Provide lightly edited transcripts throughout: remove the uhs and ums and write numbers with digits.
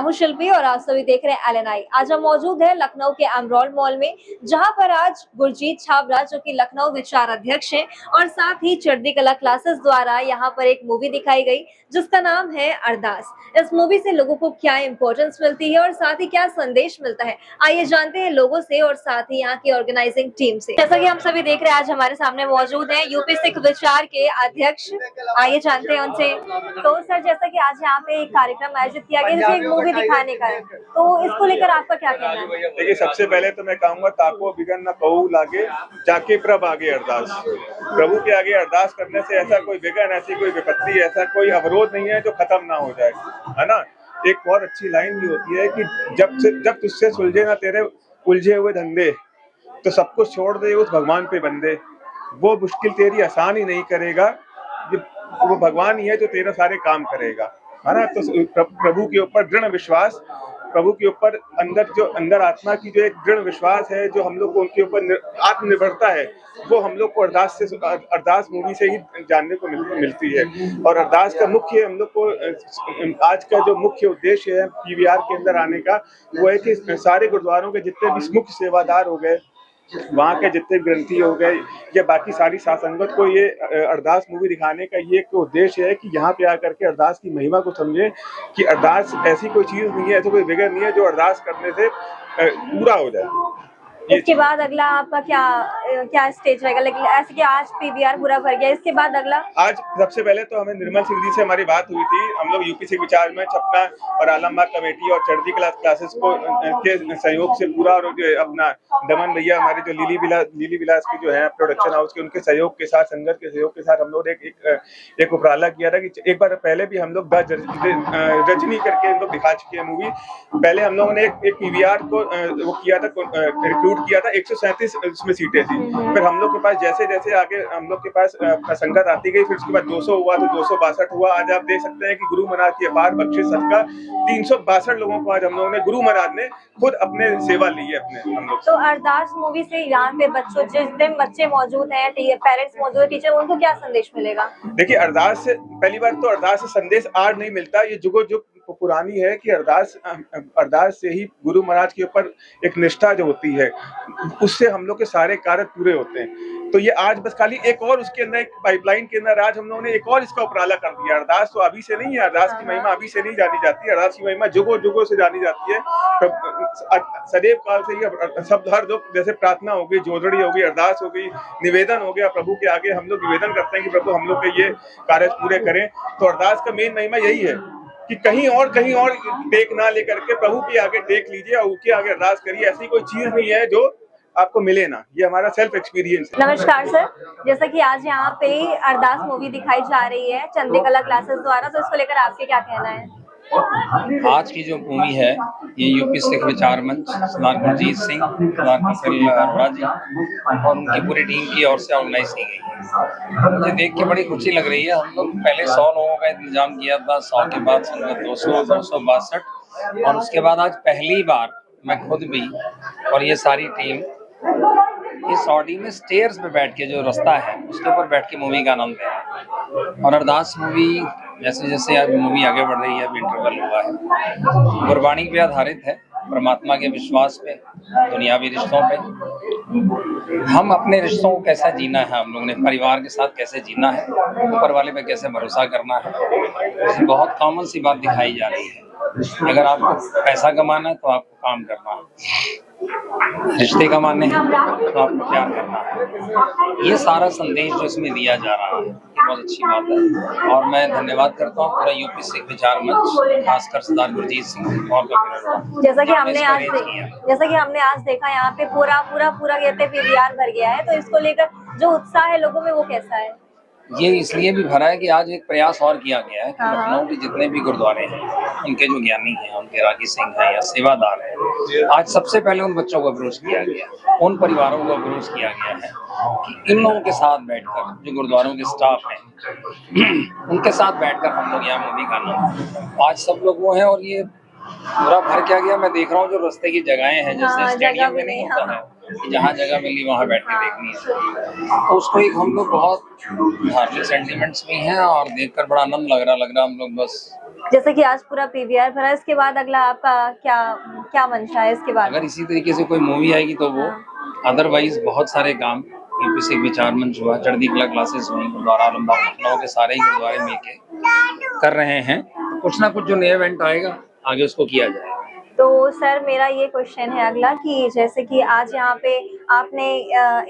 हूं शिल्पी और आप सभी देख रहे हैं LNI। आज हम मौजूद हैं लखनऊ के एमरोल मॉल में, जहां पर आज गुरजीत छाबड़ा जो कि लखनऊ विचार अध्यक्ष हैं और साथ ही चढ़ती कला क्लासेस द्वारा यहां पर एक मूवी दिखाई गई जिसका नाम है अरदास। इस मूवी से लोगों को क्या इंपॉर्टेंस मिलती है और साथ ही क्या संदेश मिलता है, आइए जानते हैं लोगों से और साथ ही यहाँ की ऑर्गेनाइजिंग टीम से। जैसा कि हम सभी देख रहे हैं आज हमारे सामने मौजूद है यूपी सिख विचार के अध्यक्ष, आइए जानते हैं उनसे। तो सर, जैसा कि आज यहाँ पे एक कार्यक्रम आयोजित किया गया जिसे एक मूवी दिखाने का है, तो इसको लेकर आपका क्या कहना है? देखिए, सबसे पहले तो मैं कहूँगा ताको बिगन न कहू लागे जाके प्रभ आगे अरदास। प्रभु के आगे अरदास करने से ऐसा कोई विघन, ऐसी कोई विपत्ति, ऐसा कोई अवरोध नहीं है जो खत्म ना हो जाए, है ना। एक बहुत अच्छी लाइन भी होती है कि जब तुझसे सुलझे ना तेरे उलझे हुए धंधे, तो सब कुछ छोड़ दे उस भगवान पे बंदे। वो मुश्किल तेरी आसान ही नहीं करेगा, वो भगवान ही है जो तेरे सारे काम करेगा, है ना। तो प्रभु के ऊपर दृढ़ विश्वास, प्रभु के ऊपर अंदर आत्मा की जो एक दृढ़ विश्वास है, जो हम लोग को उनके ऊपर आत्मनिर्भरता है, वो हम लोग को अरदास मूवी से ही जानने को मिलती है। और अरदास का मुख्य हम लोग को आज का जो मुख्य उद्देश्य है PVR के अंदर आने का, वो है कि सारे गुरुद्वारों के जितने भी मुख्य सेवादार हो गए, वहाँ के जितने ग्रंथी हो गए या बाकी सारी सासंगत को ये अरदास मूवी दिखाने का ये एक उद्देश्य है कि यहाँ पे आकर के अरदास की महिमा को समझे कि अरदास ऐसी कोई चीज नहीं है, ऐसा कोई विघ्न नहीं है जो अरदास करने से पूरा हो जाए। इसके बाद अगला आपका क्या स्टेज रहेगा? लेकिन ऐसे कि आज PVR पूरा भर गया, इसके बाद अगला? आज सबसे पहले तो हमें निर्मल सिंह जी से हमारी बात हुई थी। हम लोग यूपी सिख विचार में छपना और आलमबाग कमेटी और चढ़ती क्लासेस को के सहयोग से पूरा, और जो अपना दमन भैया हमारे जो लीली विलास की जो है प्रोडक्शन हाउस के, उनके सहयोग के साथ, संगत के सहयोग के साथ हम लोग एक उपराला किया था कि एक बार पहले भी हम लोग रजनी करके हम लोग दिखा चुके हैं मूवी। पहले हम लोगों ने एक PVR को वो किया था, रिक्रूट किया था। 137 उसमें सीटें थी। फिर हम लोग के पास जैसे जैसे आगे हम लोग के पास संगत आती गई, फिर उसके बाद 200 हुआ तो 262 हुआ। आज आप देख सकते हैं कि गुरु महाराज की अपार बख्शिश सदका 362 लोगों को आज हम लोगों ने, गुरु महाराज ने खुद अपने सेवा ली है अपने हम लोग। तो अरदास मूवी से यहाँ पे बच्चों, जितने बच्चे मौजूद हैं, पेरेंट्स मौजूद है, टीचर, उनको क्या संदेश मिलेगा? देखिए, अरदास से पहली बार तो अरदास से संदेश आज नहीं मिलता, ये जुगो जुग पुरानी है कि अरदास से ही गुरु महाराज के ऊपर एक निष्ठा जो होती है, उससे हम लोग के सारे कार्य पूरे होते हैं। तो ये आज बस खाली एक और उसके अंदर एक पाइपलाइन के अंदर आज हम लोगों ने एक और इसका उपराला कर दिया। अरदास तो अभी से नहीं है, अरदास की महिमा अभी से नहीं जानी जाती, अरदास की महिमा जुगों जुगों से जानी जाती है। सदैव काल से ही शब्द हर दो, जैसे प्रार्थना हो गई, जोदड़ी हो गई, अरदास हो गई, निवेदन हो गया, प्रभु के आगे हम लोग निवेदन करते हैं कि प्रभु हम लोग के ये कार्य पूरे करें। तो अरदास का मेन महिमा यही है कि कहीं और टेक ना लेकर के प्रभु के आगे टेक लीजिए और उसके आगे अरदास करिए। ऐसी कोई चीज नहीं है जो आपको मिले ना, ये हमारा सेल्फ एक्सपीरियंस है। नमस्कार सर, जैसा कि आज यहाँ पे अरदास मूवी दिखाई जा रही है चंदी कला क्लासेस द्वारा, तो इसको लेकर आपके क्या कहना है? आज की जो मूवी है ये यूपी सिख विचार मंच, सरदार गुरजीत सिंह, सरदार कपिल अरोड़ा जी और उनकी पूरी टीम की ओर से ऑर्गेनाइज की गई है। मुझे देख के बड़ी खुशी लग रही है। हम लोग पहले 100 लोगों का इंतजाम किया था, 100 के बाद संगत 262 और उसके बाद आज पहली बार मैं खुद भी और ये सारी टीम इस ऑडी में स्टेयर्स पे बैठ के, जो रास्ता है उसके ऊपर बैठ के मूवी का आनंद ले रहे हैं। और अरदास मूवी जैसे जैसे अब मूवी आगे बढ़ रही है, अभी इंटरवल हुआ है, गुरबाणी पे आधारित है, परमात्मा के विश्वास पे, दुनियावी रिश्तों पे, हम अपने रिश्तों को कैसा जीना है, हम लोगों ने परिवार के साथ कैसे जीना है, ऊपर वाले पे कैसे भरोसा करना है। बहुत कॉमन सी बात दिखाई जा रही है। अगर आपको पैसा कमाना है तो आपको काम करना है, रिश्ते कमाने हैं तो आपको प्यार करना है। ये सारा संदेश जो इसमें दिया जा रहा है, ये बहुत अच्छी बात है। और मैं धन्यवाद करता हूँ पूरा यूपी सिख विचार मंच, खासकर सरदार गुरजीत सिंह और जैसा कि हमने आज देखा यहाँ पे पूरा कहते PVR भर गया है, तो इसको लेकर जो उत्साह है लोगों में वो कैसा है? ये इसलिए भी भरा है कि आज एक प्रयास और किया गया है कि लखनऊ के जितने भी गुरुद्वारे हैं, उनके जो ज्ञानी हैं, उनके रागी सिंह हैं या सेवादार हैं, आज सबसे पहले उन बच्चों को अप्रोच किया गया, उन परिवारों को अप्रोच किया गया है कि इन लोगों के साथ बैठकर, जो गुरुद्वारों के स्टाफ हैं उनके साथ बैठकर हम लोग यहाँ मूवी का आनंद, आज सब लोग वो हैं। और ये पूरा भर क्या गया, मैं देख रहा हूँ जो रास्ते की जगहें हैं, जैसे स्टेडियम में नहीं होता है, जहाँ जगह मिली वहाँ बैठ के देखनी है, तो उसको एक हम लोग बहुत धार्मिक सेंटिमेंट्स भी हैं और देखकर बड़ा आनंद लग रहा। हम लोग बस जैसे कि आज पूरा पीवीआर भरा, इसके बाद अगला आपका क्या क्या मंशा है इसके बाद? अगर इसी तरीके से कोई मूवी आएगी तो वो, अदरवाइज बहुत सारे काम यूपी सिख विचार मंच हुआ, चढ़ती कला क्लासेस हुई, गुरुद्वारा आलमबाग लखनऊ के सारे ही गुरुद्वारे मिलके कर रहे हैं। कुछ ना कुछ जो नया इवेंट आएगा आगे उसको किया जाएगा। तो सर मेरा ये क्वेश्चन है अगला कि जैसे कि आज यहाँ पे आपने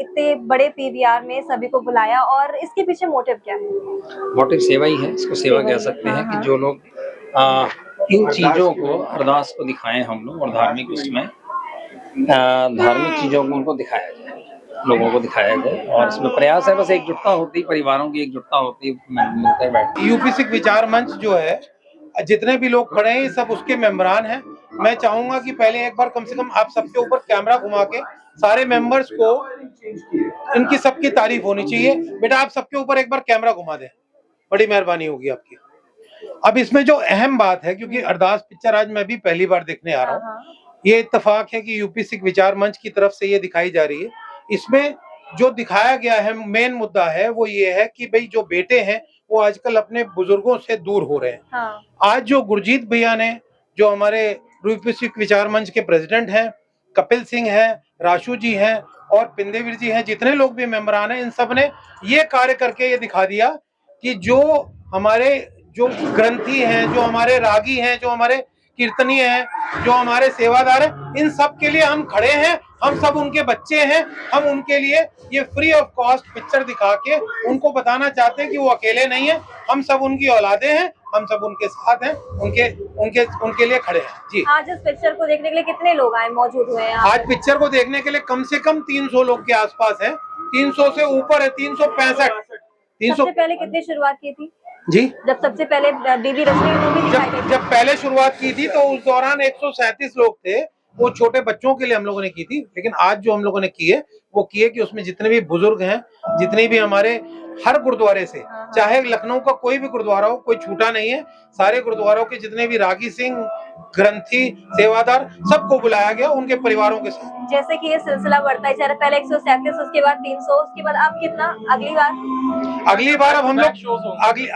इतने बड़े पीवीआर में सभी को बुलाया, और इसके पीछे मोटिव क्या है? मोटिव सेवा ही है, इसको सेवा कह सकते हैं कि जो लोग इन चीजों को, अरदास को दिखाएं हम लोग, और धार्मिक उसमें धार्मिक चीजों को उनको दिखाया जाए, लोगों को दिखाया जाए। और इसमें प्रयास है, बस एकजुटता होती, परिवारों की एकजुटता होती, मिलते बैठते। यूपी सिख विचार मंच जो है, जितने भी लोग खड़े हैं सब उसके मेंबरान हैं। मैं चाहूंगा कि पहले एक बार कम से कम आप सबके ऊपर कैमरा घुमा के सारे मेंबर्स को, इनकी सबकी तारीफ होनी चाहिए। बेटा आप सबके ऊपर एक बार कैमरा घुमा दें, बड़ी मेहरबानी होगी आपकी। अब इसमें जो अहम बात है, क्योंकि अरदास पिक्चर आज मैं भी पहली बार देखने आ रहा हूँ, ये इत्तेफाक है कि यूपी सिख विचार मंच की तरफ से ये दिखाई जा रही है। इसमें जो दिखाया गया है, मेन मुद्दा है वो ये है कि भाई जो बेटे हैं वो आजकल अपने बुजुर्गों से दूर हो रहे हैं। हाँ। आज जो गुरजीत भैया ने, जो हमारे यूपी सिख विचार मंच के प्रेसिडेंट हैं, कपिल सिंह हैं, राशु जी हैं और पिंदेवीर जी हैं, जितने लोग भी मेंबरान हैं, इन सब ने ये कार्य करके ये दिखा दिया कि जो हमारे जो ग्रंथी हैं, जो हमारे रागी हैं, जो हमारे कीर्तनीय हैं, जो हमारे सेवादार हैं, इन सब के लिए हम खड़े हैं। हम सब उनके बच्चे हैं। हम उनके लिए ये फ्री ऑफ कॉस्ट पिक्चर दिखा के उनको बताना चाहते हैं कि वो अकेले नहीं है, हम सब उनकी औलादे हैं, हम सब उनके साथ हैं, उनके लिए खड़े हैं जी। आज इस पिक्चर को देखने के लिए कितने लोग आए, मौजूद हुए हैं? आज पिक्चर को देखने के लिए कम से कम 300 लोग के आसपास हैं। 300 से ऊपर है, 365। सबसे पहले कितनी शुरुआत की थी जी? जब सबसे पहले बीबी रश्मि की मूवी दिखाई गई? जब पहले शुरुआत की थी तो उस दौरान 137 लोग थे। वो छोटे बच्चों के लिए हम लोगों ने की थी। लेकिन आज जो हम लोगों ने की है वो की है कि उसमें जितने भी बुजुर्ग हैं, जितने भी हमारे हर गुरुद्वारे से, चाहे लखनऊ का कोई भी गुरुद्वारा हो, कोई छूटा नहीं है। सारे गुरुद्वारों के जितने भी रागी सिंह, ग्रंथी, सेवादार, सबको बुलाया गया उनके परिवारों के साथ। जैसे कि ये सिलसिला बढ़ता है, जरा पहले 137, उसके बाद 300, उसके बाद अब कितना अगली बार अब हम लोग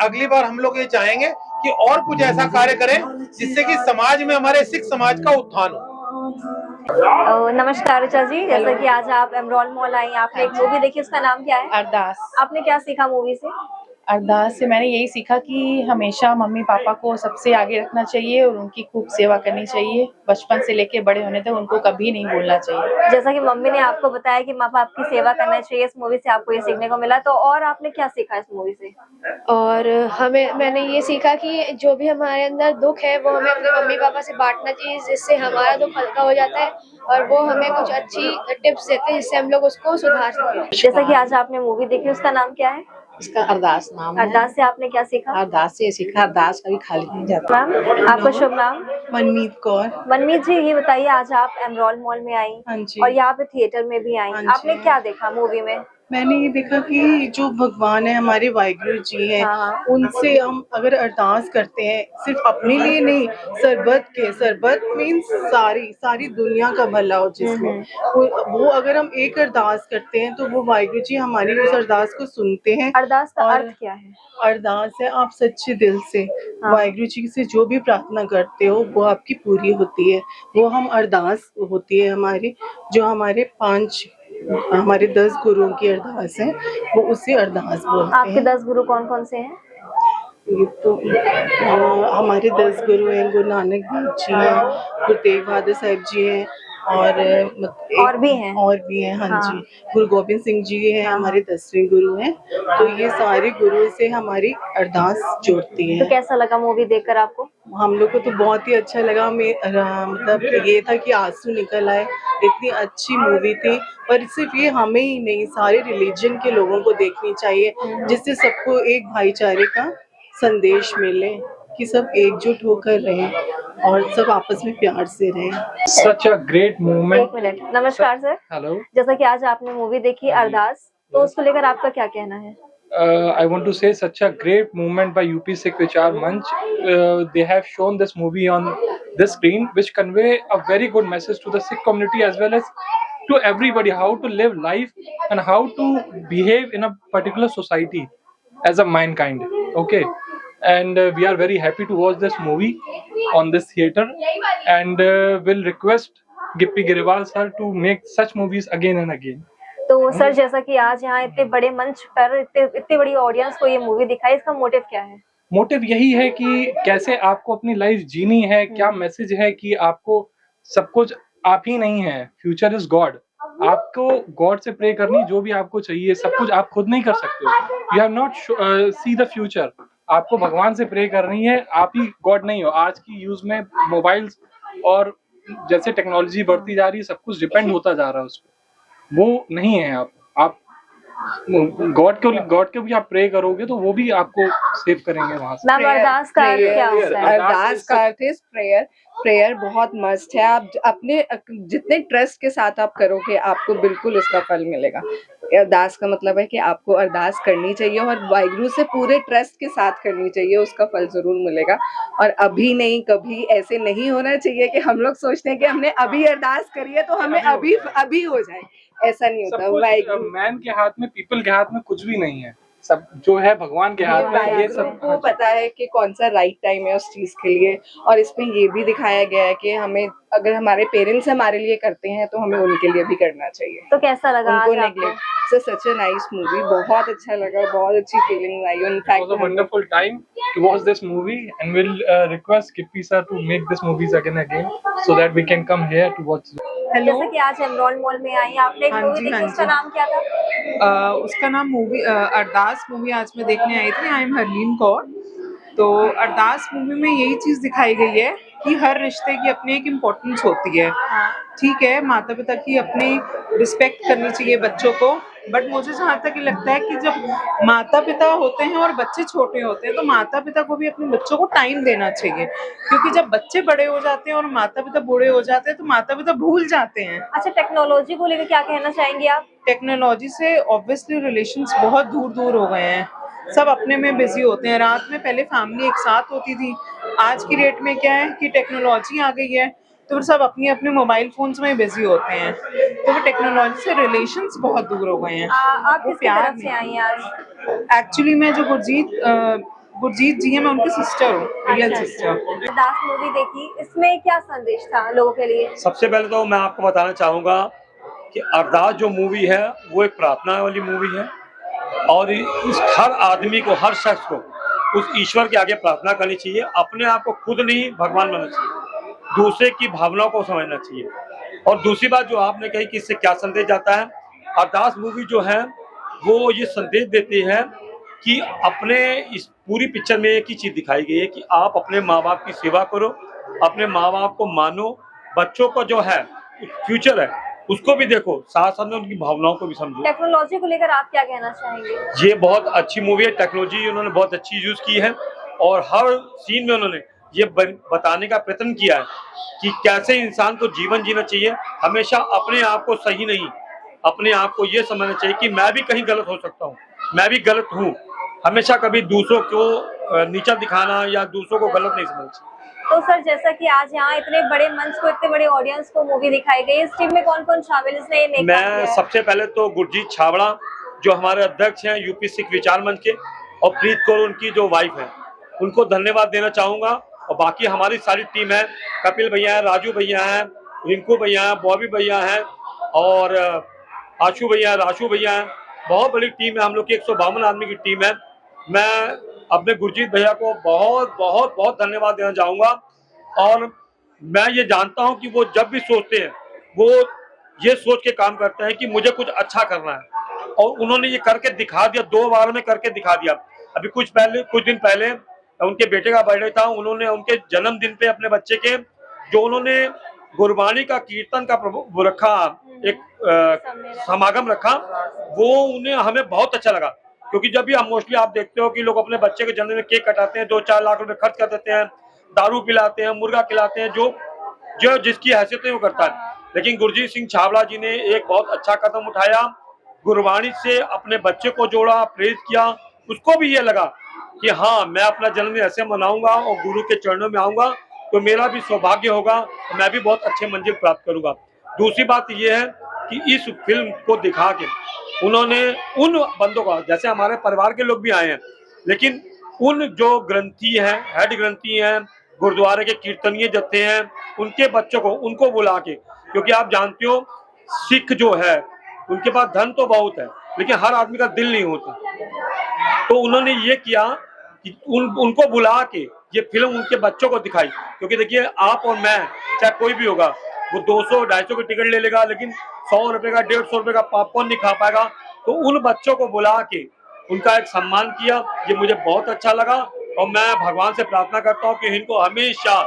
अगली बार हम लोग ये चाहेंगे कि और कुछ ऐसा कार्य करें जिससे कि समाज में, हमारे सिख समाज का उत्थान हो। नमस्कार ऋचा जी, जैसा कि आज आप एमरॉल मॉल आई, आपने एक मूवी देखी, उसका नाम क्या है? अरदास। आपने क्या सीखा मूवी से? अरदास से मैंने यही सीखा कि हमेशा मम्मी पापा को सबसे आगे रखना चाहिए और उनकी खूब सेवा करनी चाहिए। बचपन से लेके बड़े होने तक उनको कभी नहीं भूलना चाहिए। जैसा कि मम्मी ने आपको बताया कि माँ बाप की सेवा करना चाहिए, इस मूवी से आपको ये सीखने को मिला, तो और आपने क्या सीखा इस मूवी से? और मैंने ये सीखा कि जो भी हमारे अंदर दुख है वो हमें अपने मम्मी पापा से बांटना चाहिए, जिससे हमारा दुख हल्का हो जाता है और वो हमें कुछ अच्छी टिप्स देते हैं जिससे हम लोग उसको सुधार सकें। जैसा कि आज आपने मूवी देखी, उसका नाम क्या है? इसका अरदास नाम है। अरदास से आपने क्या सीखा? अरदास से सीखा, अरदास कभी खाली नहीं जाता। मैम आपका शुभ नाम? मनमीत कौर। मनमीत जी, ये बताइए आज आप एमरॉल मॉल में आई हाँ जी। और यहाँ पे थिएटर में भी आई, हाँ जी। आपने क्या देखा मूवी में? मैंने ये देखा कि जो भगवान है हमारे वाहिगुरु जी हैं, हाँ। उनसे हम अगर अरदास करते हैं, सिर्फ अपने लिए नहीं, सरबत मीन्स सारी दुनिया का भला हो जिसमें, वो अगर हम एक अरदास करते हैं तो वो वाहिगुरु जी हमारी उस अरदास को सुनते हैं। अरदास का और अर्थ क्या है? अरदास है आप सच्चे दिल से वाहिगुरु जी से जो भी प्रार्थना करते हो वो आपकी पूरी होती है। वो हम अरदास होती है हमारी, जो हमारे 10 गुरुओं की अरदास है, वो उसे अरदास बोलते हैं। आपके 10 गुरु कौन कौन से हैं? ये तो हमारे 10 गुरु हैं, गुरु नानक देव जी हैं, गुरु तेग बहादुर साहिब जी हैं और भी हैं। हाँ जी। गुरु गोबिंद सिंह जी हैं, हमारे 10वें गुरु हैं। तो ये सारे गुरु से हमारी अरदास जोड़ती है। तो कैसा लगा मूवी देखकर आपको? हम लोग को तो बहुत ही अच्छा लगा। मतलब ये था कि आंसू निकल आए, इतनी अच्छी मूवी थी। पर सिर्फ ये हमें ही नहीं, सारे रिलीजन के लोगों को देखनी चाहिए, जिससे सबको एक भाईचारे का संदेश मिले कि सब एकजुट होकर रहें और सब आपस में प्यार से रहें। Such a great movement. एक मिनट, नमस्कार सर। Hello. जैसा कि आज आपने मूवी देखी अरदास, तो उसको लेकर आपका क्या कहना है? I want to say such a great movement by UP Sikh Vichar Manch. They have shown this movie on this screen, which convey a very good message to the Sikh community as well as to everybody, how to live life and how to behave in a particular society as a mankind. Okay. and we are very happy to watch this movie on this theater, and will request Gippy Grewal sir to make such movies again and again. तो sir जैसा कि आज यहाँ इतने बड़े मंच पर इतनी बड़ी ऑडियंस को ये मूवी दिखाई, इसका मोटिव क्या है? मोटिव यही है कि कैसे आपको अपनी लाइफ जीनी है, क्या मैसेज है कि आपको सब कुछ आप ही नहीं है, फ्यूचर इज गॉड। आपको गॉड से प्रे करनी, जो भी आपको चाहिए सब कुछ आप खुद नहीं कर सकते हो। You have not see the future, आपको भगवान से प्रे करनी है, आप ही गॉड नहीं हो। आज की यूज में मोबाइल्स और जैसे टेक्नोलॉजी बढ़ती जा रही है, सब कुछ डिपेंड होता जा रहा है उस पर, वो नहीं है। आप गॉड के भी आप प्रे करोगे तो वो भी आपको सेव करेंगे वहां से। मैम अरदास का अर्थ क्या होता है? अरदास का अर्थ इज प्रेयर। प्रेयर बहुत मस्ट है। आप अपने जितने ट्रस्ट के साथ आप करोगे आपको बिल्कुल उसका फल मिलेगा। अरदास का मतलब है कि आपको अरदास करनी चाहिए और वाहिगुरु से पूरे ट्रस्ट के साथ करनी चाहिए, उसका फल जरूर मिलेगा। और अभी नहीं कभी ऐसे नहीं होना चाहिए कि हम लोग सोचते हैं कि हमने अभी अरदास करी है तो हमें अभी हो जाए, ऐसा नहीं होता। वाहिगुरु मैन के हाथ में, पीपल के हाथ में कुछ भी नहीं है, सब जो है भगवान के हाथ में। ये सब को पता है कि कौन सा राइट टाइम है उस चीज के लिए। और इसमें ये भी दिखाया गया है कि हमें, अगर हमारे पेरेंट्स हमारे लिए करते हैं तो हमें उनके लिए भी करना चाहिए। तो कैसा लगा आज आपको? सच अ नाइस मूवी, बहुत अच्छा लगा, बहुत अच्छी feeling I. It was a wonderful time to watch this movie, and we'll request Gippy sir to make this movies again so that we can come here to watch. जैसे कि आज एमरॉल mall में आई, आपने एक मूवी देखी, उसका नाम क्या था? उसका नाम मूवी अरदास मूवी आज मैं देखने आई थी। I am Harleen Kaur. तो अरदास मूवी में यही चीज़ दिखाई गई है कि हर रिश्ते की अपनी एक इम्पोर्टेंस होती है। ठीक है, माता पिता की अपनी रिस्पेक्ट करनी चाहिए बच्चों को, बट मुझे जहाँ तक लगता है कि जब माता पिता होते हैं और बच्चे छोटे होते हैं तो माता पिता को भी अपने बच्चों को टाइम देना चाहिए, क्योंकि जब बच्चे बड़े हो जाते हैं और माता पिता बूढ़े हो जाते हैं तो माता पिता भूल जाते हैं। अच्छा, टेक्नोलॉजी को लेकर क्या कहना चाहेंगे आप? टेक्नोलॉजी से ऑब्वियसली रिलेशंस बहुत दूर हो गए हैं, सब अपने में बिजी होते हैं। रात में पहले फैमिली एक साथ होती थी, आज की डेट में क्या है कि टेक्नोलॉजी आ गई है तो सब अपनी अपने मोबाइल फोन्स में बिजी होते हैं, तो वो टेक्नोलॉजी से रिलेशंस बहुत दूर हो गए हैं। आप किसकी तरफ से आई हैं आज? एक्चुअली मैं जो गुरजीत जी हैं, मैं उनकी सिस्टर हूँ, रियल सिस्टर। अरदास मूवी देखी, इसमें क्या संदेश था लोगों के लिए? सबसे पहले तो मैं आपको बताना चाहूँगा कि अरदास जो मूवी है वो एक प्रार्थना वाली मूवी है, और इस हर आदमी को, हर शख्स को उस ईश्वर के आगे प्रार्थना करनी चाहिए। अपने आप को खुद नहीं भगवान बनना चाहिए, दूसरे की भावनाओं को समझना चाहिए। और दूसरी बात जो आपने कही कि इससे क्या संदेश जाता है, अरदास मूवी जो है वो ये संदेश देती है कि अपने, इस पूरी पिक्चर में एक ही चीज़ दिखाई गई है कि आप अपने माँ बाप की सेवा करो, अपने माँ बाप को मानो, बच्चों को जो है फ्यूचर है उसको भी देखो, साथ साथ में उनकी भावनाओं को भी समझो। टेक्नोलॉजी को लेकर आप क्या कहना चाहेंगे? ये बहुत अच्छी मूवी है, टेक्नोलॉजी उन्होंने बहुत अच्छी यूज की है और हर सीन में उन्होंने ये बताने का प्रयत्न किया है कि कैसे इंसान को जीवन जीना चाहिए। हमेशा अपने आप को सही नहीं, अपने आप को ये समझना चाहिए कि मैं भी कहीं गलत हो सकता हूँ, मैं भी गलत हूँ। हमेशा कभी दूसरों को नीचा दिखाना या दूसरों को गलत नहीं समझना चाहिए। तो सर, जैसा कि आज यहाँ इतने बड़े मंच को, इतने बड़े ऑडियंस को मूवी दिखाई गई, इस टीम में कौन कौन शामिल है? मैं सबसे पहले तो गुरजीत छाबड़ा जो हमारे अध्यक्ष हैं यूपी सिख विचार मंच के, और प्रीत कौर उनकी जो वाइफ है, उनको धन्यवाद देना चाहूँगा। और बाकी हमारी सारी टीम है, कपिल भैया है, राजू भैया हैं, रिंकू भैया हैं, बॉबी भैया हैं और आशु भैया, राशु भैया हैं। बहुत बड़ी टीम है, हम लोग की 152 आदमी की टीम है। मैं अपने गुरजीत भैया को बहुत बहुत बहुत धन्यवाद देना चाहूँगा। और मैं ये जानता हूँ कि वो जब भी सोचते हैं वो ये सोच के काम करते हैं कि मुझे कुछ अच्छा करना है, और उन्होंने ये करके दिखा दिया, 2 बार में करके दिखा दिया। अभी कुछ दिन पहले उनके बेटे का बर्थडे था, उन्होंने उनके जन्मदिन पे अपने बच्चे के जो उन्होंने गुरबानी का कीर्तन का वो रखा, एक समागम रखा, वो उन्हें हमें बहुत अच्छा लगा। क्योंकि जब भी हम मोस्टली आप देखते हो कि लोग अपने बच्चे के जन्मदिन में केक कटाते हैं, 2-4 लाख रुपए खर्च कर देते हैं, दारू पिलाते हैं, मुर्गा खिलाते हैं, जो जिसकी हैसियत है वो करता है। लेकिन गुरजीत सिंह छाबड़ा जी ने एक बहुत अच्छा कदम उठाया, गुरबानी से अपने बच्चे को जोड़ा, प्रेज किया। उसको भी ये लगा कि हाँ, मैं अपना जन्मदिन ऐसे मनाऊंगा और गुरु के चरणों में आऊंगा तो मेरा भी सौभाग्य होगा, मैं भी बहुत अच्छे मंजिल प्राप्त करूंगा। दूसरी बात ये है कि इस फिल्म को दिखा के उन्होंने उन बंदों का, जैसे हमारे परिवार के लोग भी आए हैं, लेकिन उन जो ग्रंथी हैं, हेड ग्रंथी हैं, गुरुद्वारे के कीर्तनीय जत्थे हैं, उनके बच्चों को उनको बुला के, क्योंकि आप जानते हो सिख जो है उनके पास धन तो बहुत है लेकिन हर आदमी का दिल नहीं होता। तो उन्होंने ये किया कि उनको बुला के ये फिल्म उनके बच्चों को दिखाई, क्योंकि देखिए आप और मैं चाहे कोई भी होगा वो 200-250 की टिकट ले लेगा लेकिन 100 रुपए का 150 रुपए का पॉपकॉर्न नहीं खा पाएगा। तो उन बच्चों को बुला के उनका एक सम्मान किया, ये मुझे बहुत अच्छा लगा और मैं भगवान से प्रार्थना करता हूँ कि इनको हमेशा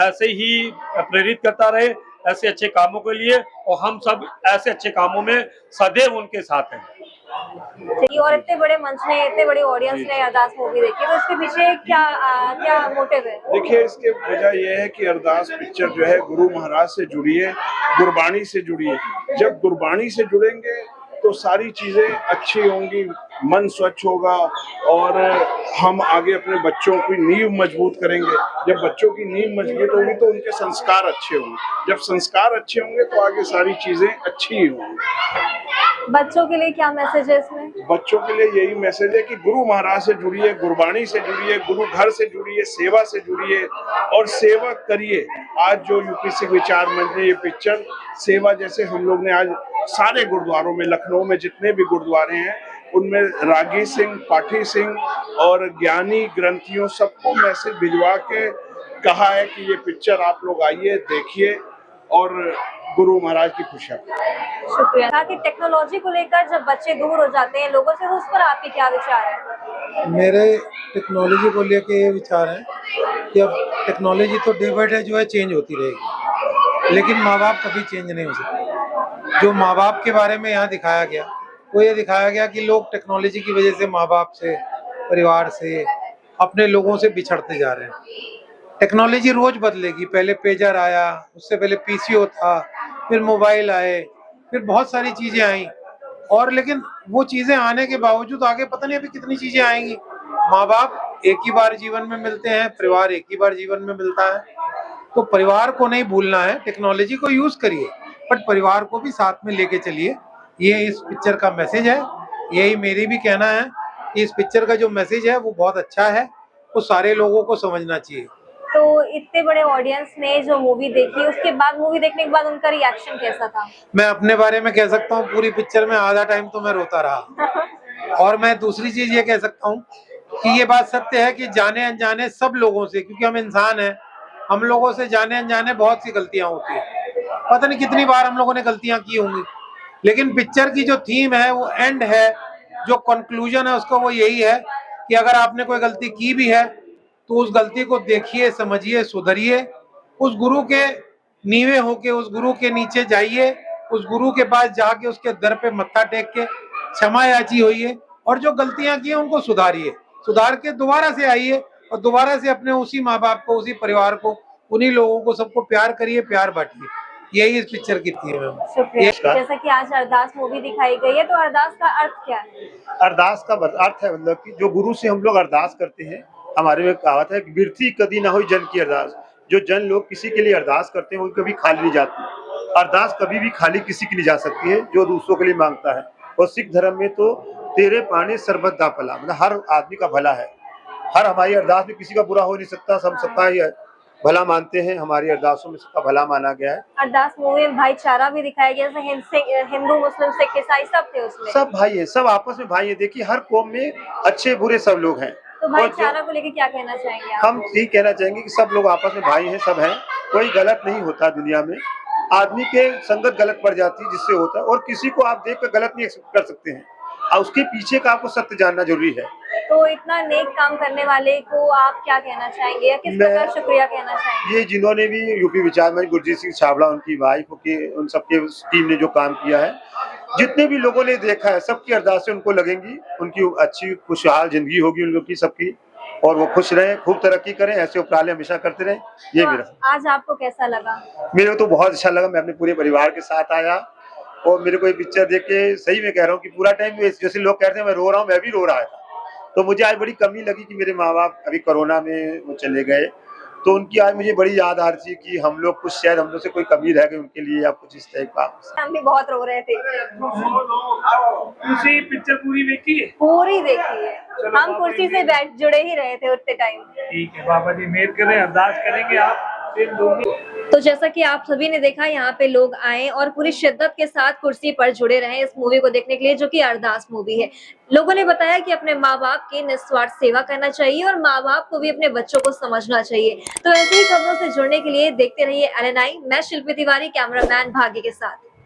ऐसे ही प्रेरित करता रहे ऐसे अच्छे कामों के लिए, और हम सब ऐसे अच्छे कामों में सदैव उनके साथ हैं। और इतने बड़े मंच ने, इतने बड़ी ऑडियंस ने अरदास मूवी देखी, तो इसके पीछे क्या मोटिव है? देखिए, इसके वजह यह है कि अरदास पिक्चर जो है गुरु महाराज से जुड़ी है, गुरबाणी से जुड़ी है। जब गुरबाणी से जुड़ेंगे तो सारी चीजें अच्छी होंगी, मन स्वच्छ होगा और हम आगे अपने बच्चों की नींव मजबूत करेंगे। जब बच्चों की नींव मजबूत होगी तो उनके संस्कार अच्छे होंगे, जब संस्कार अच्छे होंगे तो आगे सारी चीजें अच्छी ही होंगी। बच्चों के लिए क्या मैसेज है इसमें? बच्चों के लिए यही मैसेज है कि गुरु महाराज से जुड़िए, गुरबाणी से जुड़िए, गुरु घर से जुड़िए, सेवा से जुड़िए और सेवा करिए। आज जो यूपी सिख विचार मंच ने ये पिक्चर सेवा, जैसे हम लोग ने आज सारे गुरुद्वारों में, लखनऊ में जितने भी गुरुद्वारे हैं उनमें रागी सिंह, पाठी सिंह और ज्ञानी ग्रंथियों सबको मैसेज भिजवा के कहा है कि ये पिक्चर आप लोग आइए, देखिए और गुरु महाराज की खुशियाँ। शुक्रिया। कहा कि टेक्नोलॉजी को लेकर जब बच्चे दूर हो जाते हैं लोगों से, तो उस पर आपके क्या विचार है? मेरे टेक्नोलॉजी को लेके ये विचार है कि अब टेक्नोलॉजी तो डे बाय डे जो है चेंज होती रहेगी, लेकिन माँ बाप कभी चेंज नहीं हो सकते। जो माँ बाप के बारे में यहाँ दिखाया गया वो ये दिखाया गया कि लोग टेक्नोलॉजी की वजह से माँ बाप से, परिवार से, अपने लोगों से बिछड़ते जा रहे हैं। टेक्नोलॉजी रोज बदलेगी। पहले पेजर आया, उससे पहले पीसीओ था, फिर मोबाइल आए, फिर बहुत सारी चीजें आई, और लेकिन वो चीजें आने के बावजूद आगे पता नहीं अभी कितनी चीजें आएंगी। माँ बाप एक ही बार जीवन में मिलते हैं, परिवार एक ही बार जीवन में मिलता है, तो परिवार को नहीं भूलना है। टेक्नोलॉजी को यूज करिए बट परिवार को भी साथ में लेके चलिए। ये इस पिक्चर का मैसेज है। यही मेरी भी कहना है कि इस पिक्चर का जो मैसेज है वो बहुत अच्छा है, वो सारे लोगों को समझना चाहिए। तो इतने बड़े ऑडियंस ने जो मूवी देखी, उसके बाद मूवी देखने के बाद उनका रिएक्शन कैसा था? मैं अपने बारे में कह सकता हूँ, पूरी पिक्चर में आधा टाइम तो मैं रोता रहा। और मैं दूसरी चीज ये कह सकता हूँ कि ये बात सत्य है कि जाने अनजाने सब लोगों से, क्योंकि हम इंसान हैं, हम लोगों से जाने अनजाने बहुत सी गलतियां होती है। पता नहीं कितनी बार हम लोगों ने गलतियां की होंगी, लेकिन पिक्चर की जो थीम है, वो एंड है, जो कंक्लूजन है उसका वो यही है कि अगर आपने कोई गलती की भी है तो उस गलती को देखिए, समझिए, सुधरिए, उस गुरु के नीवे होके उस गुरु के नीचे जाइए, उस गुरु के पास जाके उसके दर पे मत्था टेक के क्षमा याची होइए और जो गलतियां की हैं उनको सुधारिए, सुधार के दोबारा से आइए और दोबारा से अपने उसी माँ बाप को, उसी परिवार को, उन्हीं लोगों को, सबको प्यार करिए, प्यार बांटिए। यही इस पिक्चर की थी। जैसा कि आज अरदास मूवी दिखाई गई है, तो अरदास का अर्थ क्या है? अरदास का अर्थ है मतलब कि जो गुरु से हम लोग अरदास करते हैं, हमारे में कहावत है कि बिरथी कदी ना हो जन की अरदास। जो जन लोग किसी के लिए अरदास करते हैं वो कभी खाली नहीं जाती। अरदास कभी भी खाली किसी की नहीं जा सकती है जो दूसरों के लिए मांगता है। और सिख धर्म में तो तेरे पाने सरबत दा भला, मतलब हर आदमी का भला है। हर हमारी अरदास में किसी का बुरा हो नहीं सकता, सब सबका ही भला मानते हैं। हमारी अरदासों में सबका भला माना गया है। अरदास मूवी में भाईचारा भी दिखाया गया, जैसे हिंदू, मुस्लिम, सिख, ईसाई सब थे उसमें। सब भाई है, सब आपस में भाई है। देखिए हर कौम में अच्छे बुरे सब लोग हैं। तो भाईचारा को लेके क्या कहना चाहेंगे आप? हम यही कहना चाहेंगे कि सब लोग आपस में भाई हैं, सब हैं, कोई गलत नहीं होता दुनिया में। आदमी के संगत गलत पड़ जाती है जिससे होता है, और किसी को आप देख कर गलत नहीं कर सकते हैं, और उसके पीछे का आपको सत्य जानना जरूरी है। तो इतना नेक काम करने वाले को आप क्या कहना चाहेंगे या किस प्रकार शुक्रिया कहना चाहेंगे? ये जिन्होंने भी यूपी विचार मंच, गुरजीत सिंह छाबड़ा, उनकी वाइफ की, उन सबके टीम ने जो काम किया है, जितने भी लोगों ने देखा है, सबकी अरदासें उनको लगेंगी, उनकी अच्छी खुशहाल जिंदगी होगी उन लोग की, सबकी, और वो खुश रहे, खूब तरक्की करें, ऐसे उपराले हमेशा करते रहे। ये तो मेरा। आज आपको कैसा लगा? मेरे को तो बहुत अच्छा लगा। मैं अपने पूरे परिवार के साथ आया और मेरे को ये पिक्चर देख के सही में कह रहा हूँ कि पूरा टाइम जैसे लोग कहते हैं मैं रो रहा हूँ, मैं भी रो रहा था। तो मुझे आज बड़ी कमी लगी कि मेरे माँ बाप अभी कोरोना में वो चले गए, तो उनकी आज मुझे बड़ी याद आ रही थी कि हम लोग कुछ शायद हम लोग से कोई कमी रह गई उनके लिए या कुछ इस टाइप का। हम भी बहुत रो रहे थे। दूसरी पिक्चर पूरी देखी है? पूरी देखी है, हम कुर्सी से बैठ जुड़े ही रहे थे उतने टाइम। ठीक है, बाबा जी मेहर करें, अरदास करेंगे आप तो जैसा कि आप सभी ने देखा, यहाँ पे लोग आए और पूरी शिद्दत के साथ कुर्सी पर जुड़े रहे इस मूवी को देखने के लिए, जो कि अरदास मूवी है। लोगों ने बताया कि अपने माँ बाप की निस्वार्थ सेवा करना चाहिए और माँ बाप को भी अपने बच्चों को समझना चाहिए। तो ऐसी ही खबरों से जुड़ने के लिए देखते रहिए LNI। मैं शिल्पी तिवारी, कैमरामैन भाग्य के साथ।